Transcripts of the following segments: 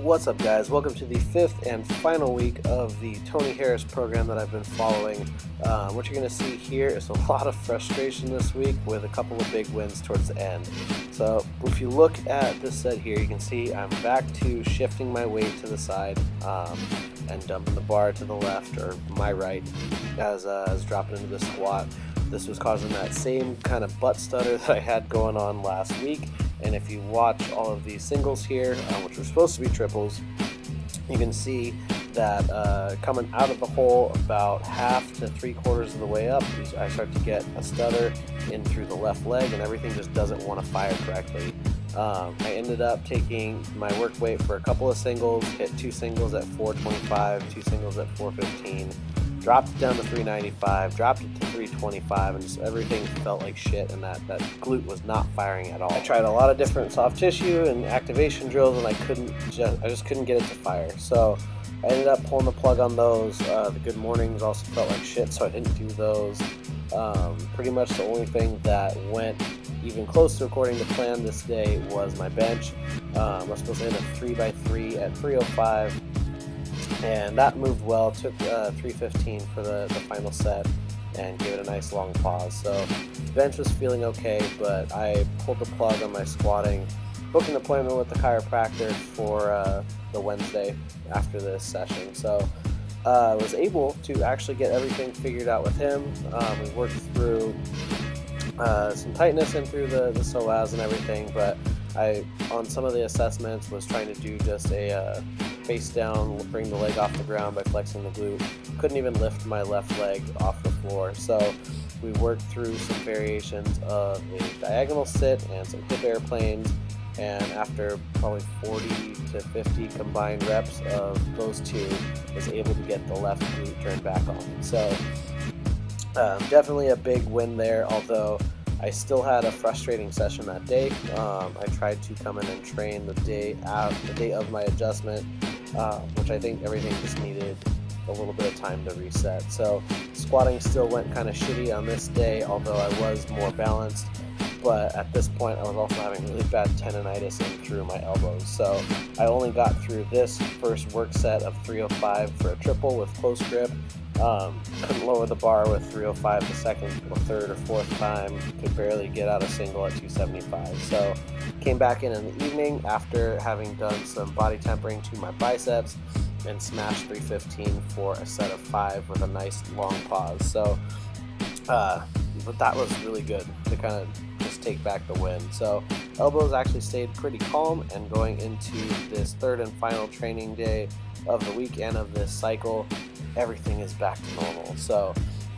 What's up, guys? Welcome to the fifth and final week of the Tony Harris program that I've been following. What you're going to see here is a lot of frustration this week with a couple of big wins towards the end. So if you look at this set here, you can see I'm back to shifting my weight to the side and dumping the bar to the left or my right as dropping into the squat. This was causing that same kind of butt stutter that I had going on last week. And if you watch all of these singles here, which were supposed to be triples, you can see that coming out of the hole about half to 3/4 of the way up, I start to get a stutter in through the left leg and everything just doesn't want to fire correctly. I ended up taking my work weight for a couple of singles, hit 2 singles at 425, 2 singles at 415, dropped it down to 395, dropped it to 325, and just everything felt like shit, and that glute was not firing at all. I tried a lot of different soft tissue and activation drills, and I just couldn't get it to fire. So I ended up pulling the plug on those. The good mornings also felt like shit, so I didn't do those. Pretty much the only thing that went even close to according to plan this day was my bench. I was supposed to hit a 3x3 at 305. And that moved well. Took 315 for the final set and gave it a nice long pause. So the bench was feeling okay, but I pulled the plug on my squatting, booked an appointment with the chiropractor for the Wednesday after this session. So I was able to actually get everything figured out with him. We worked through some tightness in through the psoas and everything, but I, on some of the assessments, was trying to do just a face down, bring the leg off the ground by flexing the glute. Couldn't even lift my left leg off the floor. So we worked through some variations of a diagonal sit and some hip airplanes, and after probably 40 to 50 combined reps of those two, was able to get the left glute turned back on. So definitely a big win there, although I still had a frustrating session that day. I tried to come in and train the day of my adjustment, which I think everything just needed a little bit of time to reset. So squatting still went kind of shitty on this day, although I was more balanced. But at this point, I was also having really bad tendonitis in through my elbows. So I only got through this first work set of 305 for a triple with close grip. Couldn't lower the bar with 305 the second or third or fourth time. Could barely get out a single at 275. So came back in the evening after having done some body tempering to my biceps and smashed 315 for a set of 5 with a nice long pause. So but that was really good to kind of just take back the win. So elbows actually stayed pretty calm, and going into this third and final training day of the week and of this cycle, everything is back to normal. So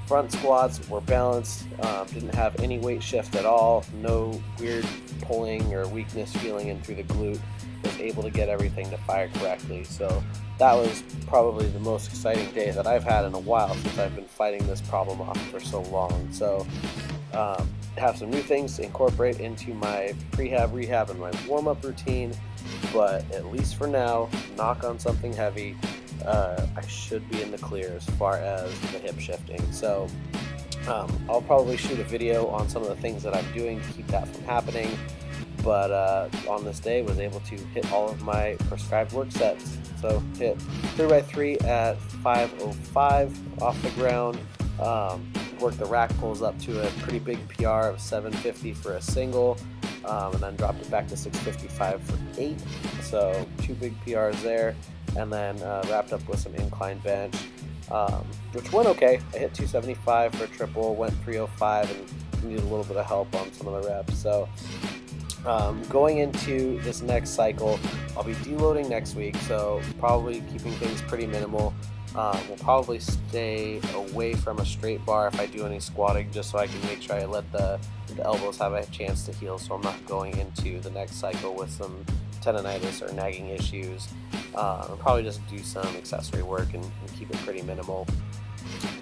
front squats were balanced, didn't have any weight shift at all, no weird pulling or weakness feeling in through the glute, was able to get everything to fire correctly. So that was probably the most exciting day that I've had in a while, since I've been fighting this problem off for so long. So have some new things to incorporate into my prehab, rehab, and my warm-up routine, but at least for now, knock on something heavy, I should be in the clear as far as the hip shifting. So I'll probably shoot a video on some of the things that I'm doing to keep that from happening, but on this day was able to hit all of my prescribed work sets. So hit 3x3 at 505 off the ground, worked the rack pulls up to a pretty big PR of 750 for a single, and then dropped it back to 655 for 8. So 2 big PRs there, and then wrapped up with some incline bench, which went okay. I hit 275 for a triple, went 305, and needed a little bit of help on some of the reps. So going into this next cycle, I'll be deloading next week, so probably keeping things pretty minimal. We'll probably stay away from a straight bar if I do any squatting, just so I can make sure I let the elbows have a chance to heal, so I'm not going into the next cycle with some tendonitis or nagging issues. I'll probably just do some accessory work and keep it pretty minimal.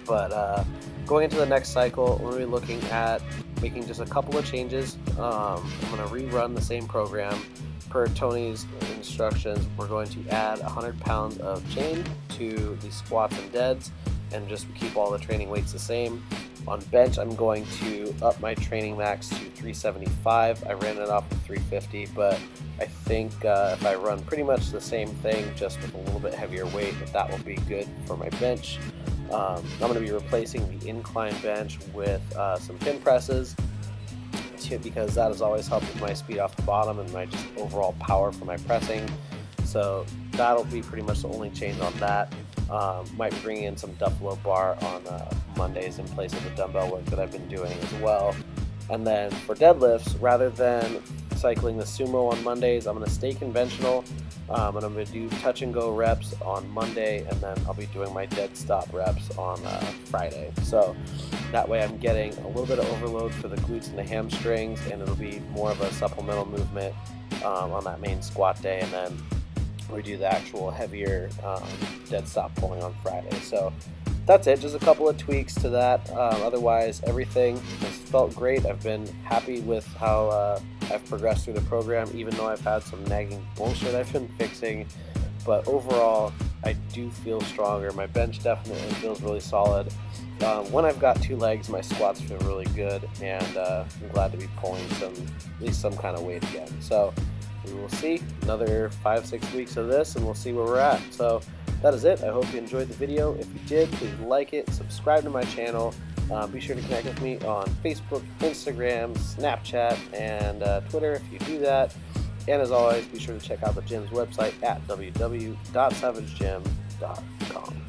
But going into the next cycle, we're really looking at making just a couple of changes. I'm going to rerun the same program. Per Tony's instructions, we're going to add 100 pounds of chain to the squats and deads, and just keep all the training weights the same. On bench, I'm going to up my training max to 375. I ran it off to 350, but I think if I run pretty much the same thing, just with a little bit heavier weight, that will be good for my bench. I'm going to be replacing the incline bench with some pin presses, because that has always helped with my speed off the bottom and my just overall power for my pressing. So that'll be pretty much the only change on that. Might be bringing in some dumbbell bar on Mondays in place of the dumbbell work that I've been doing as well. And then for deadlifts, rather than cycling the sumo on Mondays, I'm going to stay conventional, and I'm going to do touch and go reps on Monday, and then I'll be doing my dead stop reps on Friday. So that way I'm getting a little bit of overload for the glutes and the hamstrings, and it'll be more of a supplemental movement on that main squat day, and then we do the actual heavier dead stop pulling on Friday. So that's it, just a couple of tweaks to that. Otherwise, everything has felt great. I've been happy with how I've progressed through the program, even though I've had some nagging bullshit I've been fixing. But overall, I do feel stronger. My bench definitely feels really solid. When I've got two legs, my squats feel really good, and I'm glad to be pulling at least some kind of weight again. So we will see another 5-6 weeks of this, and we'll see where we're at. So that is it. I hope you enjoyed the video. If you did, please like it, subscribe to my channel. Be sure to connect with me on Facebook, Instagram, Snapchat, and Twitter if you do that. And as always, be sure to check out the gym's website at www.savagegym.com.